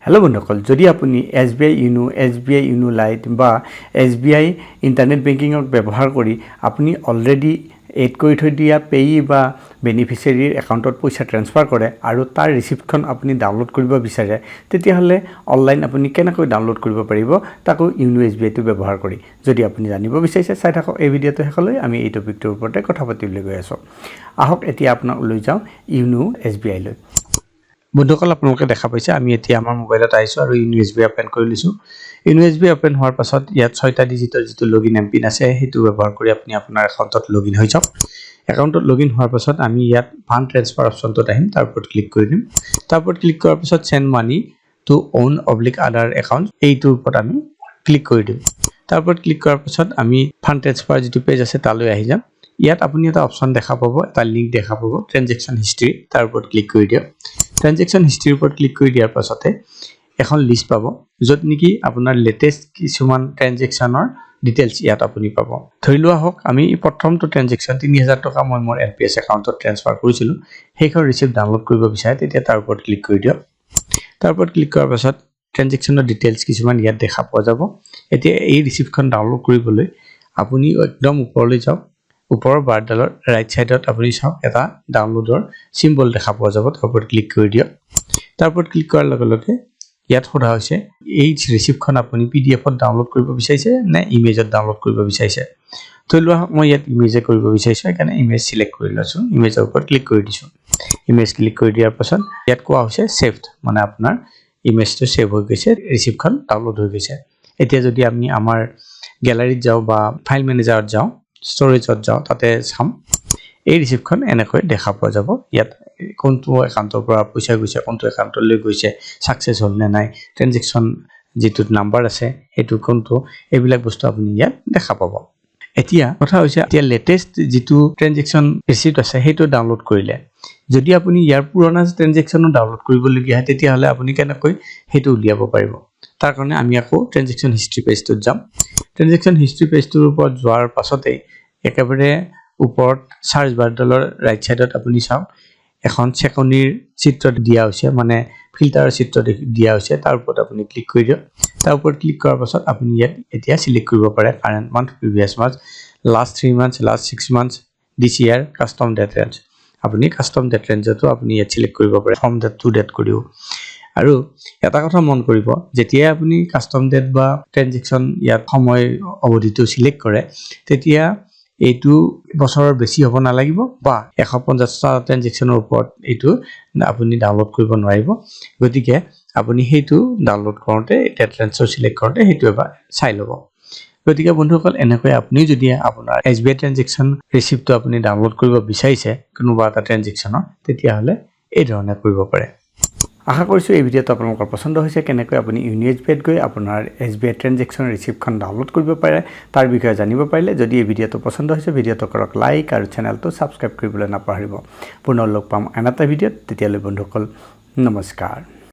hello बंधुসকল যদি আপুনি SBI YONO SBI YONO lite বা SBI ইন্টারনেট বেংকিংক ব্যৱহাৰ কৰি আপুনি অলৰেডি এড কৰি থৈ দিয়া পেয়ী বা বেনিফিচিয়াৰীৰ একাউণ্টত পইচা ট্ৰান্সফাৰ কৰে আৰু তাৰ ৰিসিপ্টখন আপুনি ডাউনলোড কৰিব বিচাৰে তেতিয়া হলে অনলাইন আপুনি কেনেকৈ ডাউনলোড কৰিব পাৰিব তাকো ইউনো SBI টো ব্যৱহাৰ কৰি যদি আপুনি জানিব বিচাৰিছে চাই থাকক এই ভিডিঅটো হেকলৈ আমি এই টপিকটোৰ ওপৰতে কথা পাতিবলৈ গৈ আছো আহক এতিয়া আপোনাক লৈ যাওঁ ইউনো SBI লৈ বন্ধুসকল আপোনালোকে দেখা পাইছে আমি এতিয়া আমাৰ মোবাইলত আইছো আৰু ইউনো SBI ওপেন কৰি লৈছো ইউনো SBI ওপেন হোৱাৰ পাছত ইয়াত 6টা ডিজিটৰ যেটো লগইন এমপিন আছে হেতু ব্যৱহাৰ কৰি আপুনি আপোনাৰ একাউণ্টত লগইন হৈ যাওক একাউণ্টত লগইন হোৱাৰ পাছত আমি ইয়াত ফান্ড ট্ৰান্সফাৰ অপচনটোত আহিম তাৰ ওপৰত ক্লিক কৰি দিম তাৰ ওপৰত ক্লিক কৰাৰ পাছত send money to own/other account এইটোৰ ওপৰত আমি ক্লিক কৰি দিম তাৰ ওপৰত ক্লিক কৰাৰ পাছত আমি ফান্ড ট্ৰান্সফাৰ যেটো পেজ আছে তালৈ আহি যাম ইয়াত আপুনি এটা অপচন দেখা পাব এটা লিংক দেখা পাব ট্ৰানজেকচন হিষ্ট্ৰী তাৰ ওপৰত ক্লিক কৰি দিয়ক ট্ৰানজেকচন হিষ্ট্ৰীৰ ওপৰত ক্লিক কৰি দিয়াৰ পাছতে এখন লিষ্ট পাব যত নেকি আপোনাৰ লেটেষ্ট কিছুমান ট্ৰানজেকচনৰ ডিটেইলছ ইয়াত আপুনি পাব ধৰি লোৱা হওক আমি প্ৰথমটো ট্ৰানজেকচন 3000 টকা মই মোৰ NPS একাউণ্টত ট্ৰান্সফাৰ কৰিছিলো সেইখন ৰিসিপ্ট ডাউনলোড কৰিব বিচাৰে তেতিয়া তাৰ ওপৰত ক্লিক কৰি দিয়ক তাৰ ওপৰত ক্লিক কৰাৰ পাছত ট্ৰানজেকচনৰ ডিটেইলছ কিছুমান ইয়াত দেখা পোৱা যাব এতিয়া এই ৰিসিপ্টখন ডাউনলোড কৰিবলৈ আপুনি একদম ওপৰলৈ যাওক ওপৰৰ বাৰডালৰ ৰাইট সাইডত আপুনি চাওক এটা ডাউনলোডৰ সিম্বল দেখা পোৱা যাব তাৰ ওপৰত ক্লিক কৰি দিয়ক তাৰ ওপৰত ক্লিক কৰাৰ লগে লগে ইয়াত সোধা হৈছে এই ৰিসিপ্টখন আপুনি PDF-ত ডাউনলোড কৰিব বিচাৰিছে নে ইমেজত ডাউনলোড কৰিব বিচাৰিছে তৈলোৱা মই ইয়াত ইমেজে কৰিব বিচাৰিছো কাৰণে ইমেজ সিলেক্ট কৰি লৈছো ইমেজৰ ওপৰত ক্লিক কৰি দিছো ইমেজ ক্লিক কৰি দিয়াৰ পাছত ইয়াত কোৱা হৈছে সেভড মানে আপোনাৰ ইমেজটো সেভ হৈ গৈছে ৰিসিপ্টখন ডাউনলোড হৈ গৈছে এতিয়া যদি আমি আমাৰ গ্যালাৰীত যাও বা ফাইল ম্যানেজাৰত যাও স্টোৰেজত যাও তাতে চাম এই ৰিসিপ্টখন এনেকৈ দেখা পোৱা যাব ইয়াত কোনটো একাউণ্টৰ পৰা পইচা গৈছে কোনটো একাউণ্টলৈ গৈছে সাকসেস হ'ল নে নাই ট্ৰানজেকচন যেটো নাম্বাৰ আছে হেতু কোনটো এইবিলাক বস্তু আপুনি ইয়াত দেখা পাব এতিয়া কথা হৈছে এতিয়া লেটেষ্ট যেটো ট্ৰানজেকচন ৰিসিপ্ট আছে হেতু ডাউনলোড কৰিলে যদি আপুনি ইয়াৰ পুৰণা ট্ৰানজেকচনো ডাউনলোড কৰিবলগীয়া হয় তেতিয়া হলে আপুনি কেনেকৈ হেতু উলিয়াব পাৰিব তাৰ কাৰণে আমি আকৌ ট্ৰানজেকচন হিষ্ট্ৰী পেজটোত যাম ট্ৰানজেকচন হিষ্ট্ৰী পেজটোৰ ওপৰত যোৱাৰ পাছতে একেবাৰে ওপৰত সাৰ্চ বাৰডালৰ ৰাইট সাইডত আপুনি চাওক এখন চেকনিৰ চিত্ৰ দিয়া হৈছে মানে ফিল্টাৰৰ চিত্ৰ দিয়া হৈছে তাৰ ওপৰত আপুনি ক্লিক কৰি দিয়ক তাৰ ওপৰত ক্লিক কৰাৰ পাছত আপুনি ইয়াত এতিয়া সিলেক্ট কৰিব পাৰে current month previous month last 3 months last 6 months this year custom date range আপুনি কাস্টম ডেট ৰেঞ্জটো আপুনি ইয়াত সিলেক্ট কৰিব পাৰে ফ্ৰম ডেট টু ডেট কৰিও আৰু এটা কথা মন কৰিব যেতিয়া আপুনি কাস্টম ডেট বা ট্ৰানজেকচন ইয়াত সময় অবধিটো সিলেক্ট কৰে তেতিয়া এইটো বছৰৰ বেছি হ'ব না লাগিব বা 150টা ট্ৰানজেকচনৰ ওপৰত এইটো আপুনি ডাউনলোড কৰিব নোৱাৰিব গতিকে আপুনি হেতু ডাউনলোড কৰোতে ডেট ৰেঞ্জ সিলেক্ট কৰোতে হেতু এবাৰ চাই ল'ব গতিকে বন্ধুসকল এনেকৈ আপুনি যদি আপোনাৰ SBI ট্ৰানজেকচন ৰিসিপ্টটো আপুনি ডাউনলোড কৰিব বিচাৰিছে কোনোবা এটা ট্ৰানজেকচনৰ তেতিয়া হলে এই ধৰণে কৰিব পাৰে আশা কৰিছো এই ভিডিঅটো আপোনালোকৰ পছন্দ হৈছে কেনেকৈ আপুনি ইউনো SBI গৈ আপোনাৰ SBI ট্ৰানজেকচন ৰিসিপ্টখন ডাউনলোড কৰিব পাৰে তাৰ বিষয়ে জানিব পাৰিলে যদি এই ভিডিঅটো পছন্দ হৈছে ভিডিঅটো কৰক লাইক আৰু চেনেলটো সাবস্ক্ৰাইব কৰিবলৈ নাপাহৰিব পুনৰ লগ পাম আন এটা ভিডিঅত তেতিয়ালৈ বন্ধুসকল নমস্কাৰ